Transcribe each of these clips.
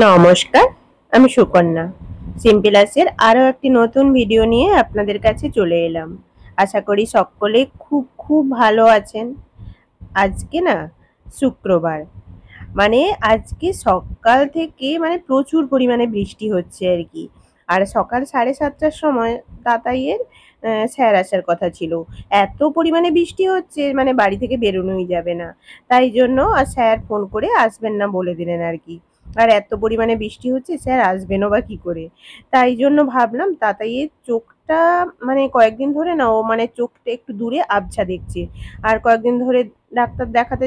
নমস্কার, আমি সুকন্যা। সিম্পলাসের আরো একটি নতুন ভিডিও নিয়ে আপনাদের কাছে চলে এলাম। আশা করি সকলে খুব খুব ভালো আছেন। আজকে না শুক্রবার, মানে আজকে সকাল থেকে প্রচুর পরিমাণে বৃষ্টি হচ্ছে আর কি। আর সকাল 7:30টার সময় তাতাইয়ের স্যার আসার কথা ছিল। এত পরিমাণে বৃষ্টি হচ্ছে বাড়ি থেকে বেরোনোই যাবে না। তাই জন্য আর স্যার ফোন করে আসবেন না বলে দিলেন আর কি। আর এত পরিমাণে বৃষ্টি হচ্ছে, স্যার আসবেনও বা কি করে। তাই জন্য ভাবলাম তাতাইয়ের চোখটা কয়েকদিন ধরে না ও চোখটা একটু দূরে আবছা দেখছে। আর কয়েকদিন ধরে ডাক্তার দেখাতে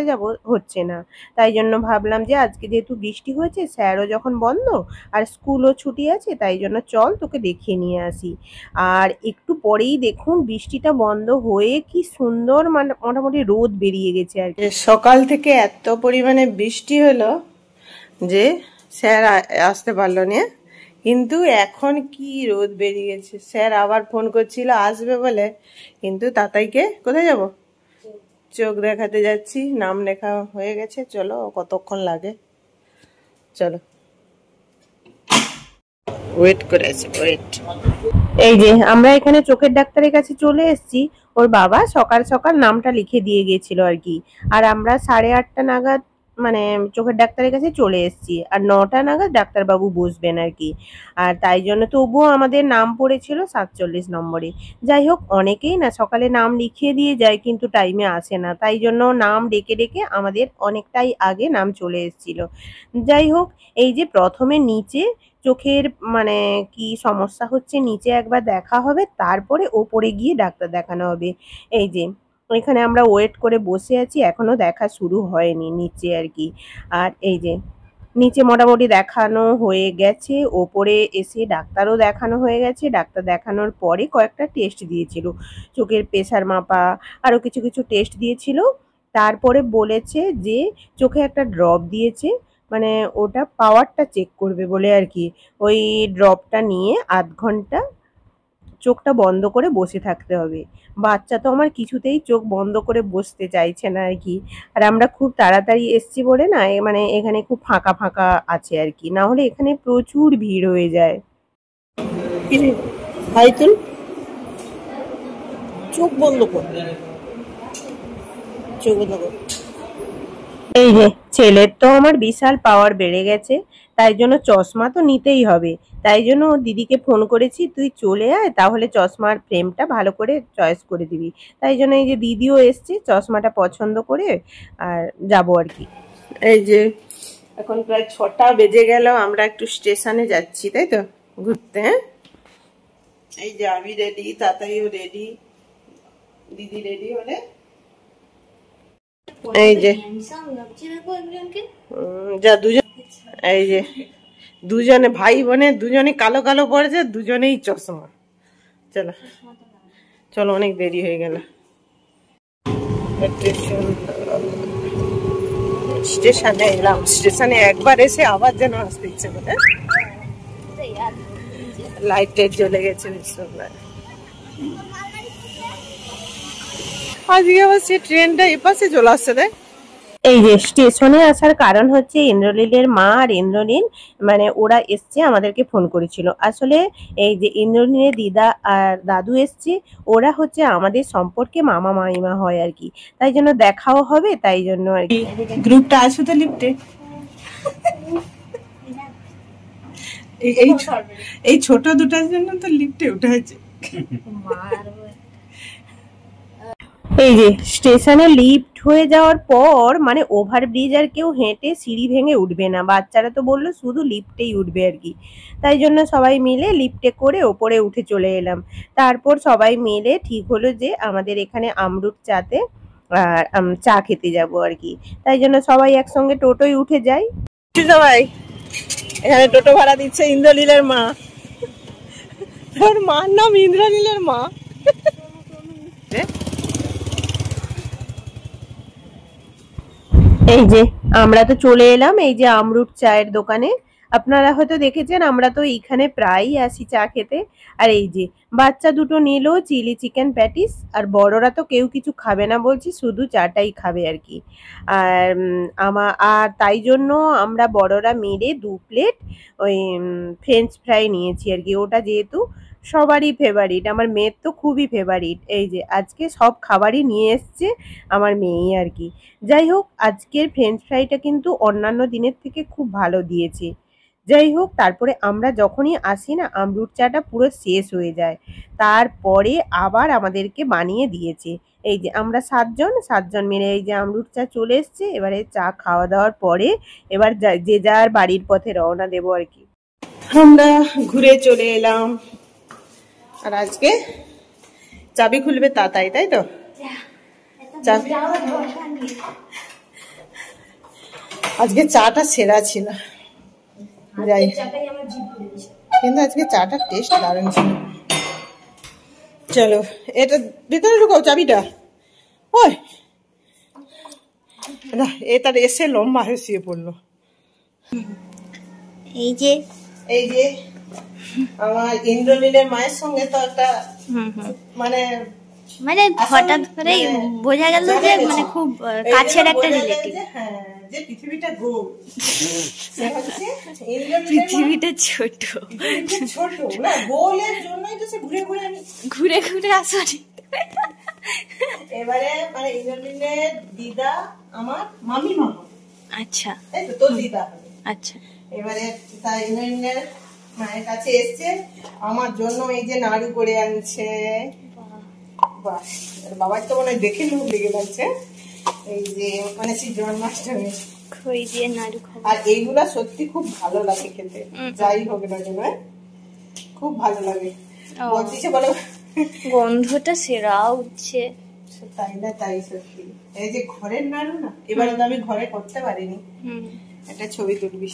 যাব হচ্ছে না। তাই জন্য ভাবলাম যে আজকে যেহেতু বৃষ্টি হয়েছে, স্যারও যখন বন্ধ আর স্কুলও ছুটি আছে, তাই জন্য চল তোকে দেখিয়ে নিয়ে আসি। আর একটু পরেই দেখুন বৃষ্টিটা বন্ধ হয়ে কি সুন্দর মোটামুটি রোদ বেরিয়ে গেছে আর কি। সকাল থেকে এত পরিমাণে বৃষ্টি হলো যে স্যার আসতে পারলো না, কিন্তু এখন কি রোদ বেরিয়ে গেছে। স্যার আবার ফোন করছিল আসবে বলে, কিন্তু তাতাইকে কোথায় যাব, চোখ দেখাতে যাচ্ছি। নাম লেখা হয়ে গেছে, চলো কতক্ষণ লাগে, চলো ওয়েট করে আছি, ওয়েট। এই যে আমরা এখানে চোখের ডাক্তারের কাছে চলে এসেছি। ওর বাবা সকাল সকাল নামটা লিখে দিয়ে গেছিল আর কি। আর আমরা 8:30 নাগাদ চোখের ডাক্তারের কাছে চলে এসেছি। আর 9টা নাগাদ ডাক্তারবাবু বসবেন আর কি। আর তাই জন্য তবুও আমাদের নাম পড়েছিল 47 নম্বরে। যাই হোক, অনেকেই না সকালে নাম লিখিয়ে দিয়ে যায় কিন্তু টাইমে আসে না, তাই জন্য নাম ডেকে ডেকে আমাদের অনেকটাই আগে নাম চলে এসেছিল। যাই হোক, এই যে প্রথমে নিচে চোখের কি সমস্যা হচ্ছে নিচে একবার দেখা হবে, তারপরে ওপরে গিয়ে ডাক্তার দেখানো হবে। এই যে এখানে আমরা ওয়েট করে বসে আছি, এখনো দেখা শুরু হয়নি নিচে আর কি। আর এই যে নিচে মোটামুটি দেখানো হয়ে গেছে, ওপরে এসে ডাক্তারও দেখানো হয়ে গেছে। ডাক্তার দেখানোর পরে কয়েকটা টেস্ট দিয়েছিল, চোখের প্রেসার মাপা, আরও কিছু কিছু টেস্ট দিয়েছিল। তারপরে বলেছে যে চোখে একটা ড্রপ দিয়েছে, ওটা পাওয়ারটা চেক করবে বলে আর কি। ওই ড্রপটা নিয়ে আধ ঘন্টা চোখটা বন্ধ করে বসে থাকতে হবে। বাচ্চা তো আমার কিছুতেই চোখ বন্ধ করে বসতে চাইছে না আর কি। আর আমরা খুব তাড়াতাড়ি এসছি বলে না এখানে খুব ফাঁকা ফাঁকা আছে আর কি, না হলে এখানে প্রচুর ভিড় হয়ে যায়। ভাই তুল, চোখ বন্ধ কর, চোখ বন্ধ কর। এই যে ছেলের তো আমার বিশাল পাওয়ার বেড়ে গেছে, তাই জন্য চশমা তো নিতেই হবে। তাই জন্য দিদিকে ফোন করেছি, তুই চলে আয়, তাহলে চশমার ফ্রেমটা ভালো করে চয়েস করে দিবি। তাই জন্য এই যে দিদিও এসছে চশমাটা পছন্দ করে, আর যাবো আর কি। এই যে এখন প্রায় 6টা বেজে গেল, আমরা একটু স্টেশনে যাচ্ছি তাই তো ঘুরতে। হ্যাঁ, এই যে আমি রেডি, তাতাইও রেডি, দিদি রেডি হলে এই যে যা দুজন, এই যে দুজনে ভাই বোনে দুজনে কালো কালো পড়েছে, দুজনেই চশমা। চলো চলো, অনেক দেরি হয়ে গেল। স্টেশনে এলাম, স্টেশনে একবার এসে আবার যেন আসতে ইচ্ছে করে। লাইট টাইট জ্বলে গেছে, আজকে আবার সে ট্রেনটা এপাশে চলে আসছে। দেখ, এই যে স্টেশনে আসার কারণ হচ্ছে ইন্দ্রনীলের মা আর ইন্দ্রনীল ওরা এসছে, আমাদেরকে ফোন করেছিল। আসলে এই যে ইন্দ্রনীলের দিদা আর দাদু এসছে, ওরা হচ্ছে আমাদের সম্পর্কে মামা মামিমা হয় আর কি। তাই জন্য দেখাও হবে, তাই জন্য আর কি। গ্রুপটা আছে তো লিফটে, এই ছোট দুটার জন্য তো লিফটে উঠে আছে। এই যে স্টেশনে লিফট হয়ে যাওয়ার পর ওভারব্রিজ আর কেউ হেঁটে সিঁড়ি ভেঙে উঠবে না, বাচ্চারা তো বললো শুধু লিফটেই উঠবে আর কি। তাই জন্য সবাই মিলে লিফটে করে ওপরে উঠে চলে এলাম। তারপর সবাই মিলে ঠিক হলো যে আমাদের এখানে আমরুট চাতে আর চা খেতে যাব আর কি। তাই জন্য সবাই একসঙ্গে টোটোয় উঠে যাই। সবাই এখানে টোটো ভাড়া দিচ্ছে ইন্দ্রনীলের মা, তোর মার নাম ইন্দ্রনীলের মা। এই যে আমরা তো চলে এলাম এই যে আমরুট চায়ের দোকানে। আপনারা হয়তো দেখেছেন আমরা তো এইখানে প্রায়ই আসি চা খেতে। আর এই যে বাচ্চা দুটো নিল চিলি চিকেন প্যাটিস, আর বড়রা তো কেউ কিছু খাবে না বলছি, শুধু চাটাই খাবে আর কি। আর আর তাই জন্য আমরা বড়রা মিলে 2 প্লেট ওই ফ্রেঞ্চ ফ্রাই নিয়েছি আর কি। ওটা যেহেতু সবারই ফেভারিট, আমার মেয়ের তো খুবই ফেভারিট। এই যে আজকে সব খাবারই নিয়ে এসছে আমার মেয়েই আর কি। যাই হোক, আজকের ফ্রেঞ্চ ফ্রাইটা কিন্তু অন্যান্য দিনের থেকে খুব ভালো দিয়েছে। যাই হোক, তারপরে আমরা যখনই আসি না আমরুট চাটা পুরো শেষ হয়ে যায়, তারপরে আবার আমাদেরকে বানিয়ে দিয়েছে। এই যে আমরা সাতজন মিলে এই যে আমরুট চা চলে এসছে। এবারে চা খাওয়া দাওয়ার পরে এবার যে যার বাড়ির পথে রওনা দেবো আর কি। আমরা ঘুরে চলে এলাম, আর আজকে চাবি খুলবে তাই তো চাবি। আজকে চাটা সেরা ছিল, যাই কিন্তু আজকে চাটা টেস্ট দারুণ ছিল। চলো এটা ভিতরে ঢুকাও চাবিটা। ওই এ তার এসে লম্বা হয়ে শুয়ে পড়লো। এই যে আমার ইন্দ্রনীলের মায়ের সঙ্গে তো একটা মানে মানে হঠাৎ করে বোঝা গেল যে মানে খুব কাছের একটা রিলেটিভ। হ্যাঁ, যে পৃথিবীটা গোল, পৃথিবীটা ছোট না, গোলের জন্যই তো সে ঘুরে ঘুরে আসে। এবারে মানে ইন্দ্রনীলের দিদা আমার মামি মামা। আচ্ছা, তাই তো তোর দিদা। আচ্ছা, এবারে তাই ইন্দ্রনীলের মায়ের কাছে এসছে, আমার জন্য এই যে নাড়ু করে আনছে। বাবার তো মনে দেখে লোক লেগে লাগছে। এই যে মানে সেই জন্মাষ্টমী খই দিয়ে নাড়ু খাবো, আর এইগুলা সত্যি খুব ভালো লাগে খেতে, যাই হোক না কেন খুব ভালো লাগে। বলছে বলো গন্ধটা সেরা উঠছে। তাই না? তাই সত্যি। এই যে ঘরের নাড়ু না, এবারে তো আমি ঘরে করতে পারিনি। একটা ছবি তুলবি।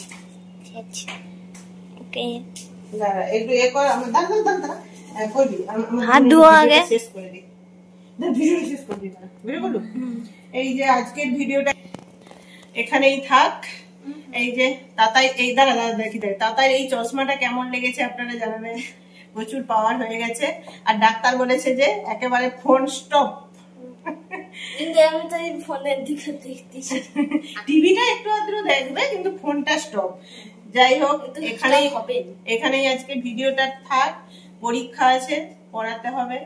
ওকে, দাঁড়া একটু এ কর, আমার দাঁড়া করবি, হাত ধোয়া আগে শেষ করে দিই। ভিডিও শেষ করে দিই, ভিডিও করলু। এই যে আজকের ভিডিওটা এখানেই থাক। এই যে তাতাই, এই দাঁড়া দেখি তাতাই এই চশমাটা কেমন লেগেছে আপনারা জানাবেন। প্রচুর পাওয়ার হয়ে গেছে, আর ডাক্তার বলেছে যে একেবারে ফোন স্টপ। টিভিটা একটু আধটু দেখবে কিন্তু ফোনটা স্টপ। যাই হোক, এখানেই আজকে ভিডিওটা থাক। পরীক্ষা আছে, পড়াতে হবে।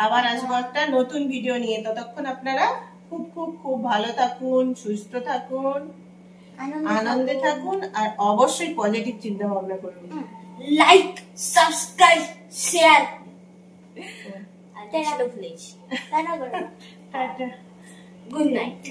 আবার আসবো একটা নতুন ভিডিও নিয়ে। ততক্ষণ আপনারা খুব খুব খুব ভালো থাকুন, সুস্থ থাকুন, আনন্দে থাকুন, আর অবশ্যই পজিটিভ চিন্তা ভাবনা করুন। Like, subscribe, share. Tata. Good night.